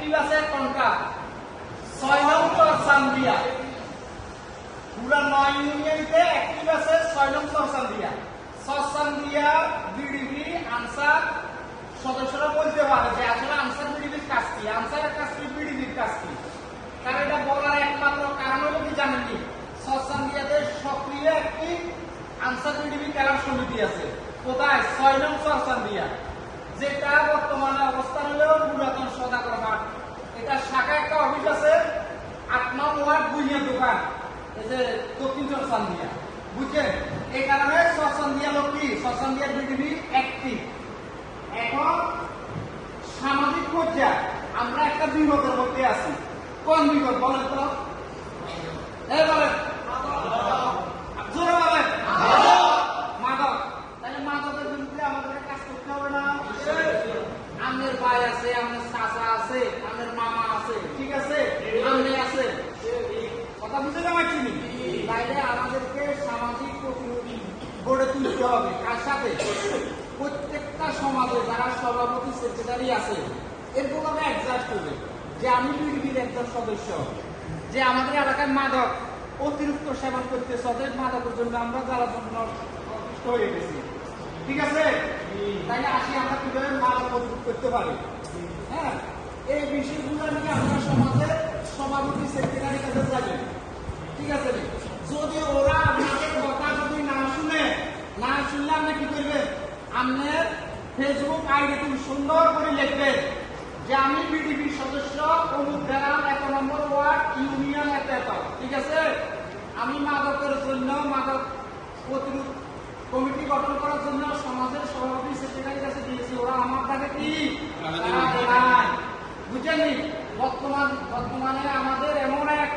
Active আছে কোনটা 6 নং চরচান্দিয়া পুরা 9 ইউনিয়নতে অ্যাক্টিভ আছে 6 নং চরচান্দিয়া বিডিবি আনসার সদস্যরা বলতে পারে যে আসলে আনসার বিডিবির কাজ কি, আনসারের কাজ কি, বিডিবির কাজ কি। কারণ এটা বলার একমাত্র কারণ হলো কি জানেননি, চরচান্দিয়াতে সক্রিয় একটি আনসার বিডিবি ক্যাডার সমিতি আছে। কোথায় 6 নং চরচান্দিয়া, যেটা বর্তমানে অবস্থান হলো পুরাতন সদাগর হাট। এটা শাখা একটা অফিস আছে 8 নং ওয়ার্ড বুইয়া দোকান, এই যে দক্ষিণ চরচান্দিয়া, বুঝছেন। এই কারণে চরচান্দিয়া লোক কি চরচান্দিয়ার বিডিবি অ্যাক্টিভ। এখন সামাজিক পর্যায়ে আমরা একটা বিপদের মধ্যে আছি। কোন বিপদ বলেন তো? এই বলেন, জোরে বলেন, মাদক। তাহলে মাদকের বিরুদ্ধে আমাদের কাজ করতে হবে না? আমাদের ভাই আছে, আমাদের চাচা আছে, আমাদের মামা আছে, ঠিক আছে, আমি আছে, কথা বুঝে যাচ্ছি। তাইলে আমাদেরকে সামাজিক প্রতিরোধী গড়ে তুলতে হবে। কার সাথে? প্রত্যেকটা সমাজে যারা সভাপতি সেক্রেটারি আছে এরকম ভাবে অ্যাডজাস্ট হবে যে আমি বিডিবির একজন সদস্য, যে আমাদের এলাকায় মাদক অতিরিক্ত সেবন করতেছে, অতএব মাদকের জন্য আমরা যারা জন্য অসুস্থ হয়ে গেছি, ঠিক আছে। তাইলে আসি আমরা কিভাবে মাদক প্রতিরোধ করতে পারি। হ্যাঁ, এই বিষয়গুলো নিয়ে আমরা সমাজের সভাপতি সেক্রেটারি কাছে যাবেন, ঠিক আছে। যদি ওরা আপনাদের কথা যদি না শুনলে আপনি কি করবেন? আপনার ফেসবুক আইডি তুমি সুন্দর করে লিখবেন যে আমি বিডিবির সদস্য অমুক গ্রাম 1 নম্বর ওয়ার্ড ইউনিয়ন এত, ঠিক আছে। আমি মাদকের জন্য মাদক প্রতিরোধ কমিটি গঠন করার জন্য সমাজের সভাপতি সেক্রেটারির কাছে দিয়েছি। ওরা আমার কাছে কি বুঝেনি। বর্তমানে আমাদের এমন এক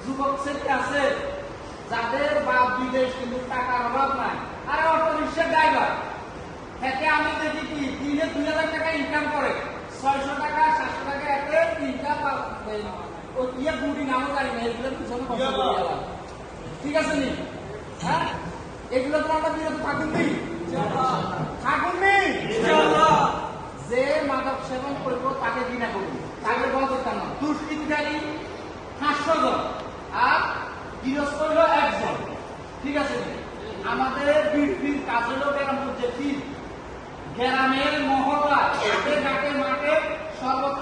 যুবক শ্রেণী আছে যাদের বাপ বিদেশ, কিন্তু টাকার অভাব নাই। আরে অটো রিক্সার ড্রাইভার, এতে আমি দেখি কি দিনে 2000 টাকা ইনকাম করে, 600 টাকা 700 টাকা এতে ইনকাম বুড়ি নামও জানি না, এগুলো পিছনে ঠিক আছে নি। হ্যাঁ, এগুলো তো আমরা বিরত থাকুন নি, যে মাদক সেবন করবো তাকে ঘৃণা করবো, তাকে বলতে না। দুষ্কৃতিকারী 500 জন আর গৃহস্থ হলো 1 জন, ঠিক আছে। আমাদের বিডিবির কাজ হলো গ্রামের মহল্লা, ঘাটে মাঠে সর্বত্র